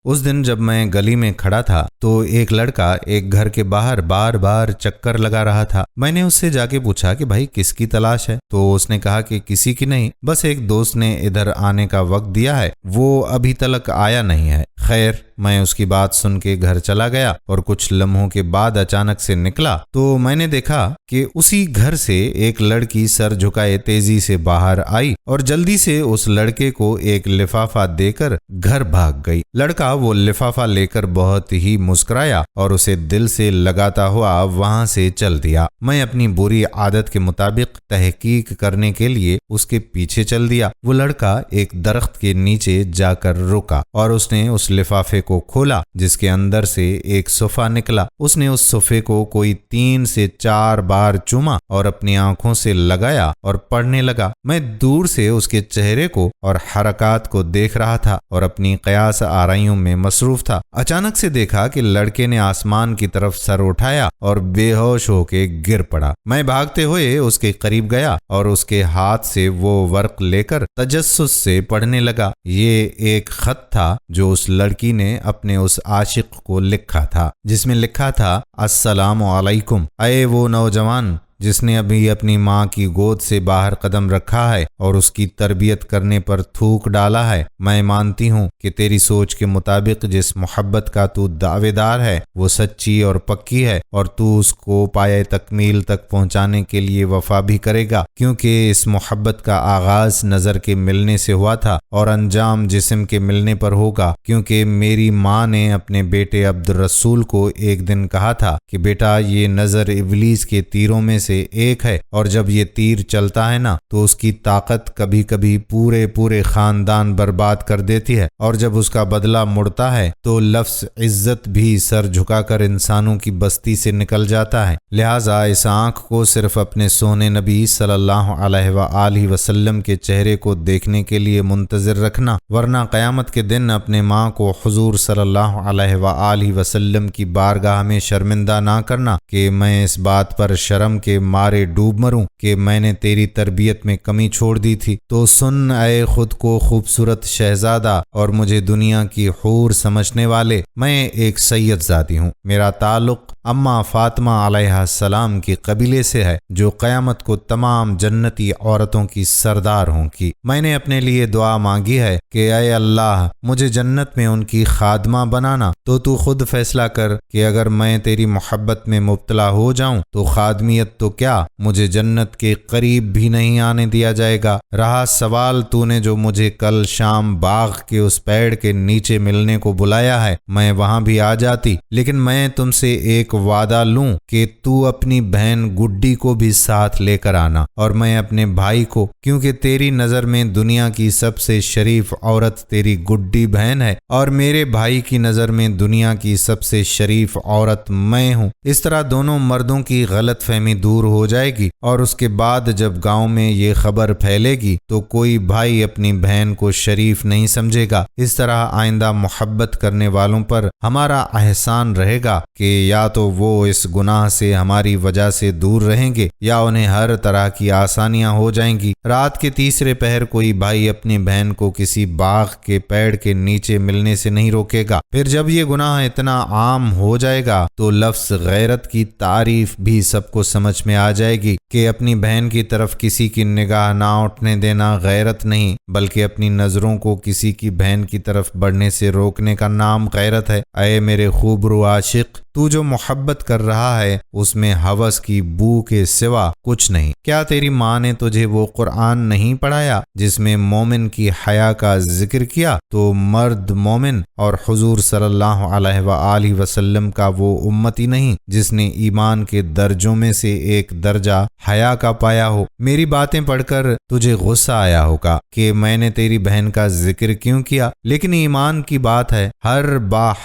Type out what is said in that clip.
اس دن جب میں گلی میں کھڑا تھا تو ایک لڑکا ایک گھر کے باہر بار بار چکر لگا رہا تھا۔ میں نے اس سے جا کے پوچھا کہ بھائی کس کی تلاش ہے؟ تو اس نے کہا کہ کسی کی نہیں، بس ایک دوست نے ادھر آنے کا وقت دیا ہے، وہ ابھی تلک آیا نہیں ہے۔ خیر، میں اس کی بات سن کے گھر چلا گیا اور کچھ لمحوں کے بعد اچانک سے نکلا تو میں نے دیکھا کہ اسی گھر سے ایک لڑکی سر جھکائے تیزی سے باہر آئی اور جلدی سے اس لڑکے کو ایک لفافہ دے کر گھر بھاگ گئی۔ لڑکا وہ لفافہ لے کر بہت ہی مسکرایا اور اسے دل سے لگاتا ہوا وہاں سے چل دیا۔ میں اپنی بری عادت کے مطابق تحقیق کرنے کے لیے اس کے پیچھے چل دیا۔ وہ لڑکا ایک درخت کے نیچے جا کر رکا اور اس نے اس لفافے کو کھولا جس کے اندر سے ایک صفحہ نکلا۔ اس نے اس صفحے کو کوئی 3 سے 4 بار چوما اور اپنی آنکھوں سے لگایا اور پڑھنے لگا۔ میں دور سے اس کے چہرے کو اور حرکات کو دیکھ رہا تھا اور اپنی قیاس آرائیوں میں مصروف تھا۔ اچانک سے دیکھا کہ لڑکے نے آسمان کی طرف سر اٹھایا اور بے ہوش ہو کے گر پڑا۔ میں بھاگتے ہوئے اس کے قریب گیا اور اس کے ہاتھ سے وہ ورق لے کر تجسس سے پڑھنے لگا۔ یہ ایک خط تھا جو اس لڑکی نے اپنے اس عاشق کو لکھا تھا، جس میں لکھا تھا: السلام علیکم، اے وہ نوجوان جس نے ابھی اپنی ماں کی گود سے باہر قدم رکھا ہے اور اس کی تربیت کرنے پر تھوک ڈالا ہے۔ میں مانتی ہوں کہ تیری سوچ کے مطابق جس محبت کا تو دعوے دار ہے وہ سچی اور پکی ہے، اور تو اس کو پایہ تکمیل تک پہنچانے کے لیے وفا بھی کرے گا، کیونکہ اس محبت کا آغاز نظر کے ملنے سے ہوا تھا اور انجام جسم کے ملنے پر ہوگا، کیونکہ میری ماں نے اپنے بیٹے عبد الرسول کو ایک دن کہا تھا کہ بیٹا یہ نظر ابلیس کے تیروں میں سے ایک ہے، اور جب یہ تیر چلتا ہے نا تو اس کی طاقت کبھی کبھی پورے خاندان برباد کر دیتی ہے، اور جب اس کا بدلہ مڑتا ہے تو لفظ عزت بھی سر جھکا کر انسانوں کی بستی سے نکل جاتا ہے۔ لہٰذا اس آنکھ کو صرف اپنے سونے نبی صلی اللہ علیہ وآلہ وسلم کے چہرے کو دیکھنے کے لیے منتظر رکھنا، ورنہ قیامت کے دن اپنے ماں کو حضور صلی اللہ علیہ وآلہ وسلم کی بارگاہ میں شرمندہ نہ کرنا کہ میں اس بات پر شرم کے مارے ڈوب مروں کہ میں نے تیری تربیت میں کمی چھوڑ دی تھی۔ تو سن اے خود کو خوبصورت شہزادہ اور مجھے دنیا کی حور سمجھنے والے، میں ایک سید زادی ہوں۔ میرا تعلق اماں فاطمہ علیہ السلام کے قبیلے سے ہے جو قیامت کو تمام جنتی عورتوں کی سردار ہوں گی۔ میں نے اپنے لیے دعا مانگی ہے کہ اے اللہ مجھے جنت میں ان کی خادمہ بنانا، تو خود فیصلہ کر کہ اگر میں تیری محبت میں مبتلا ہو جاؤں تو خادمیت تو کیا مجھے جنت کے قریب بھی نہیں آنے دیا جائے گا۔ رہا سوال تو نے جو مجھے کل شام باغ کے اس پیڑ کے نیچے ملنے کو بلایا ہے، میں وہاں بھی آ جاتی، لیکن میں تم سے ایک وعدہ لوں کہ تو اپنی بہن گڈی کو بھی ساتھ لے کر آنا، اور میں اپنے بھائی کو، کیونکہ تیری نظر میں دنیا کی سب سے شریف عورت تیری گڈی بہن ہے اور میرے بھائی کی نظر میں دنیا کی سب سے شریف عورت میں ہوں۔ اس طرح دونوں مردوں کی غلط فہمی دور ہو جائے گی، اور اس کے بعد جب گاؤں میں یہ خبر پھیلے گی تو کوئی بھائی اپنی بہن کو شریف نہیں سمجھے گا۔ اس طرح آئندہ محبت کرنے والوں پر ہمارا احسان رہے گا کہ یا تو وہ اس گناہ سے ہماری وجہ سے دور رہیں گے یا انہیں ہر طرح کی آسانیاں ہو جائیں گی۔ رات کے تیسرے پہر کوئی بھائی اپنی بہن کو کسی باغ کے پیڑ کے نیچے ملنے سے نہیں روکے گا۔ پھر جب یہ گناہ اتنا عام ہو جائے گا تو لفظ غیرت کی تعریف بھی سب کو سمجھ میں آ جائے گی کہ اپنی بہن کی طرف کسی کی نگاہ نہ اٹھنے دینا غیرت نہیں بلکہ اپنی نظروں کو کسی کی بہن کی طرف بڑھنے سے روکنے کا نام غیرت ہے۔ اے میرے خوبرو عاشق، تو جو محبت کر رہا ہے اس میں ہوس کی بو کے سوا کچھ نہیں۔ کیا تیری ماں نے تجھے وہ قرآن نہیں پڑھایا جس میں مومن کی حیا کا ذکر کیا؟ تو مرد مومن اور حضور صلی اللہ علیہ وآلہ وسلم کا وہ امتی نہیں جس نے ایمان کے درجوں میں سے ایک درجہ حیا کا پایا ہو۔ میری باتیں پڑھ کر تجھے غصہ آیا ہوگا کہ میں نے تیری بہن کا ذکر کیوں کیا، لیکن ایمان کی بات ہے، ہر با